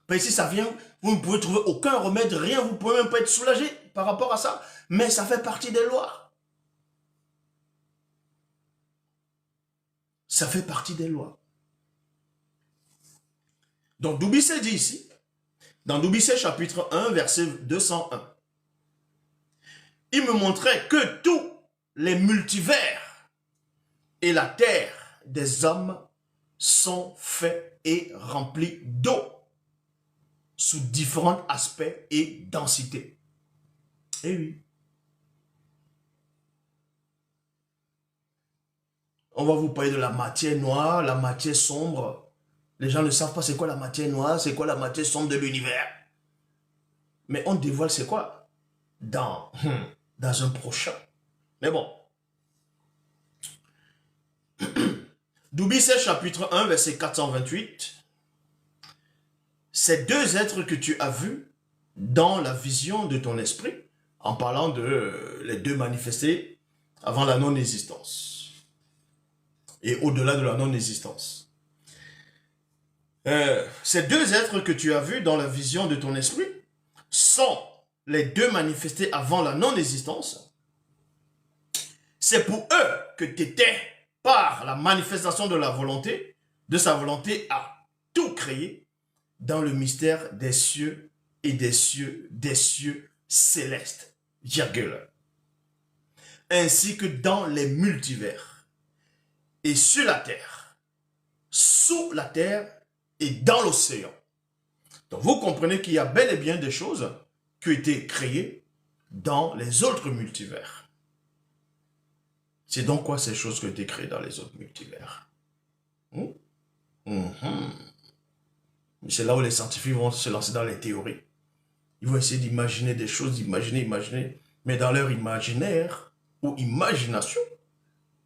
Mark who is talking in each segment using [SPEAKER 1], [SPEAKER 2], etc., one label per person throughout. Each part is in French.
[SPEAKER 1] Ben, si ça vient, vous ne pouvez trouver aucun remède, rien, vous ne pouvez même pas être soulagé par rapport à ça. Mais ça fait partie des lois. Ça fait partie des lois. Donc, Doubissé dit ici, dans Doubissé chapitre 1, verset 201, il me montrait que tous les multivers et la terre des hommes sont faits et remplis d'eau sous différents aspects et densités. Eh oui. On va vous parler de la matière noire, la matière sombre. Les gens ne savent pas c'est quoi la matière noire, c'est quoi la matière sombre de l'univers. Mais on dévoile c'est quoi dans un prochain. Mais bon. Doubissé chapitre 1, verset 428. Ces deux êtres que tu as vus dans la vision de ton esprit, en parlant de les deux manifestés avant la non-existence et au-delà de la non-existence. Ces deux êtres que tu as vus dans la vision de ton esprit sont les deux manifestés avant la non-existence. C'est pour eux que tu étais par la manifestation de la volonté, de sa volonté à tout créer, dans le mystère des cieux et des cieux célestes, virgule. Ainsi que dans les multivers et sur la terre, sous la terre et dans l'océan. Donc vous comprenez qu'il y a bel et bien des choses qui ont été créées dans les autres multivers. C'est donc quoi ces choses qui ont été créées dans les autres multivers? C'est là où les scientifiques vont se lancer dans les théories. Ils vont essayer d'imaginer des choses, imaginer, mais dans leur imaginaire ou imagination,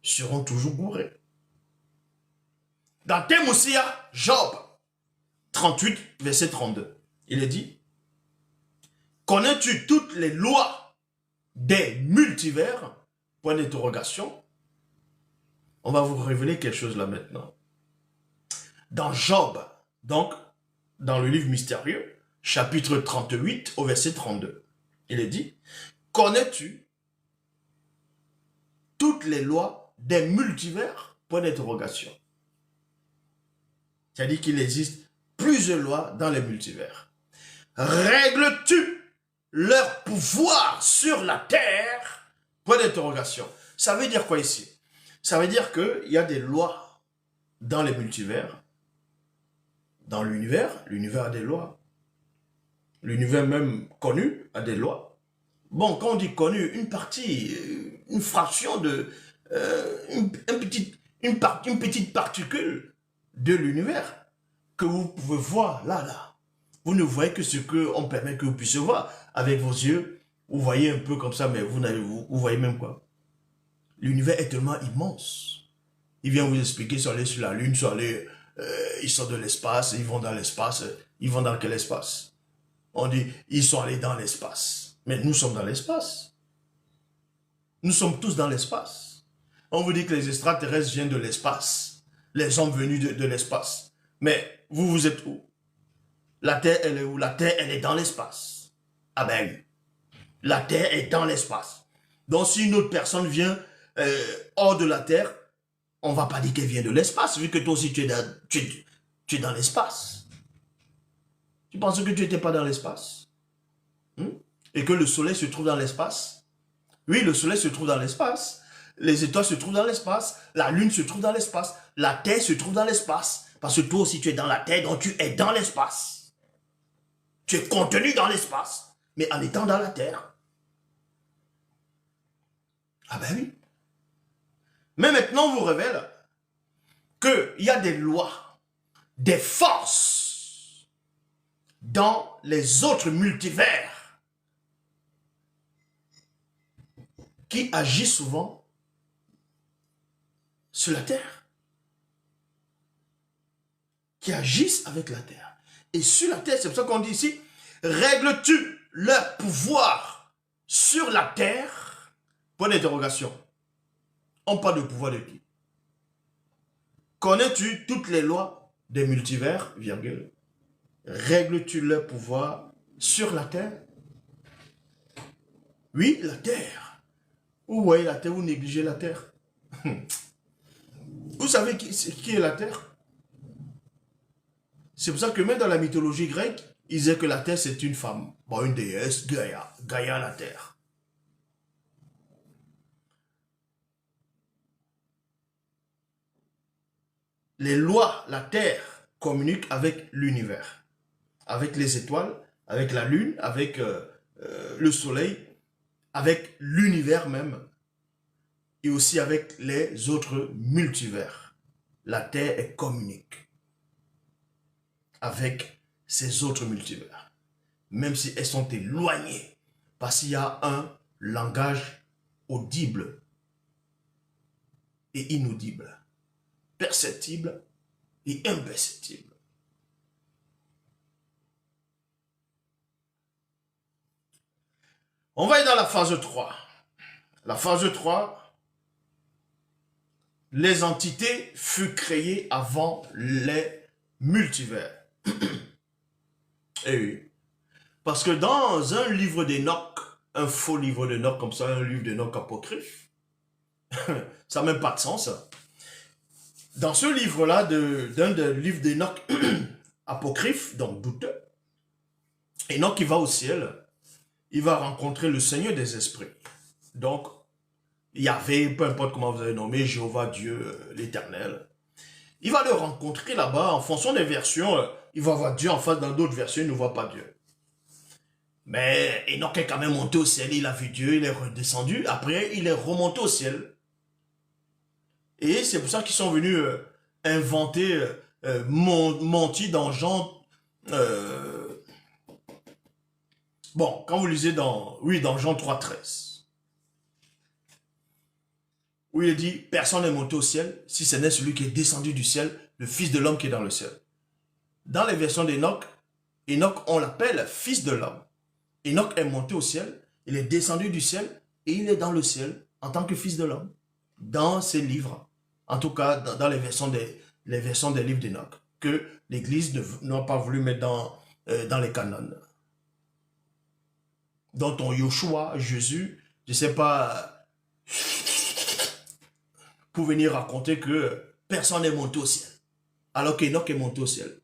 [SPEAKER 1] ils seront toujours bourrés. Dans Thémosia, Job 38, verset 32, il est dit, « Connais-tu toutes les lois des multivers ?» Point d'interrogation. On va vous révéler quelque chose là maintenant. Dans Job, donc, dans le livre mystérieux, chapitre 38 au verset 32. Il est dit, « Connais-tu toutes les lois des multivers ?» Point d'interrogation. C'est-à-dire qu'il existe plusieurs lois dans les multivers. « Règles-tu leur pouvoir sur la terre ?» Point d'interrogation. Ça veut dire quoi ici? Ça veut dire qu'il y a des lois dans les multivers. Dans l'univers a des lois. L'univers même connu a des lois. Bon, quand on dit connu, une partie, une fraction de, une petite particule de l'univers que vous pouvez voir là. Vous ne voyez que ce qu'on permet que vous puissiez voir avec vos yeux. Vous voyez un peu comme ça, mais vous voyez même quoi. L'univers est tellement immense. Il vient vous expliquer, ils sont allés sur la Lune, ils sortent de l'espace, ils vont dans l'espace. Ils vont dans quel espace? On dit, ils sont allés dans l'espace. Mais nous sommes dans l'espace. Nous sommes tous dans l'espace. On vous dit que les extraterrestres viennent de l'espace. Les hommes venus de l'espace. Mais vous êtes où? La Terre, elle est où? La Terre, elle est dans l'espace. Ah ben oui. La Terre est dans l'espace. Donc si une autre personne vient hors de la Terre, on ne va pas dire qu'elle vient de l'espace, vu que toi aussi tu es dans l'espace. Tu penses que tu n'étais pas dans l'espace? Et que le soleil se trouve dans l'espace? Oui, le soleil se trouve dans l'espace. Les étoiles se trouvent dans l'espace. La lune se trouve dans l'espace. La terre se trouve dans l'espace. Parce que toi aussi tu es dans la terre, donc tu es dans l'espace. Tu es contenu dans l'espace, mais en étant dans la terre. Ah ben oui. Mais maintenant, on vous révèle qu'il y a des lois, des forces dans les autres multivers qui agissent souvent sur la terre. Qui agissent avec la terre. Et sur la terre, c'est pour ça qu'on dit ici, règles-tu leur pouvoir sur la terre? Point d'interrogation. On parle de pouvoir de qui? Connais-tu toutes les lois des multivers, virgule? règles-tu leur pouvoir sur la terre? Oui, la terre. Vous voyez la terre, vous négligez la terre. Vous savez qui est la terre? C'est pour ça que même dans la mythologie grecque, ils disaient que la terre c'est une femme. Bon, une déesse, Gaïa. Gaïa la terre. Les lois, la terre communique avec l'univers. Avec les étoiles, avec la lune, avec le soleil, avec l'univers même. Et aussi avec les autres multivers. La terre est communique avec ces autres multivers. Même si elles sont éloignées. Parce qu'il y a un langage audible et inaudible. Perceptible et imperceptible. On va aller dans la phase 3. La phase 3, les entités furent créées avant les multivers. Et oui. Parce que dans un livre d'Enoch, un faux livre d'Enoch comme ça, un livre d'Enoch apocryphe, ça n'a même pas de sens. Dans ce livre-là, d'un des livres d'Enoch apocryphe, donc douteux, Enoch il va au ciel, il va rencontrer le Seigneur des esprits. Donc, Yahvé, peu importe comment vous avez nommé, Jéhovah, Dieu, l'Éternel. Il va le rencontrer là-bas, en fonction des versions, il va voir Dieu en face, dans d'autres versions, il ne voit pas Dieu. Mais Enoch est quand même monté au ciel, il a vu Dieu, il est redescendu, après il est remonté au ciel. Et c'est pour ça qu'ils sont venus inventer, mentir dans Jean... bon, quand vous lisez dans... Oui, dans Jean 3,13. Où il dit, personne n'est monté au ciel, si ce n'est celui qui est descendu du ciel, le Fils de l'homme qui est dans le ciel. Dans les versions d'Enoch, Enoch, on l'appelle Fils de l'homme. Enoch est monté au ciel, il est descendu du ciel, et il est dans le ciel en tant que Fils de l'homme. Dans ses livres, en tout cas dans les versions des livres d'Enoch, que l'Église n'a pas voulu mettre dans les canons. Dans ton Yoshua, Jésus, je ne sais pas, pour venir raconter que personne n'est monté au ciel, alors qu'Enoch est monté au ciel.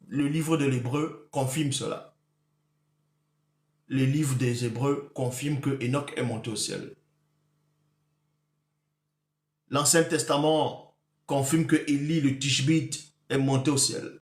[SPEAKER 1] Le livre de l'Hébreu confirme cela. Les livres des Hébreux confirment que Enoch est monté au ciel. L'Ancien Testament confirme que Élie le Tishbite est monté au ciel.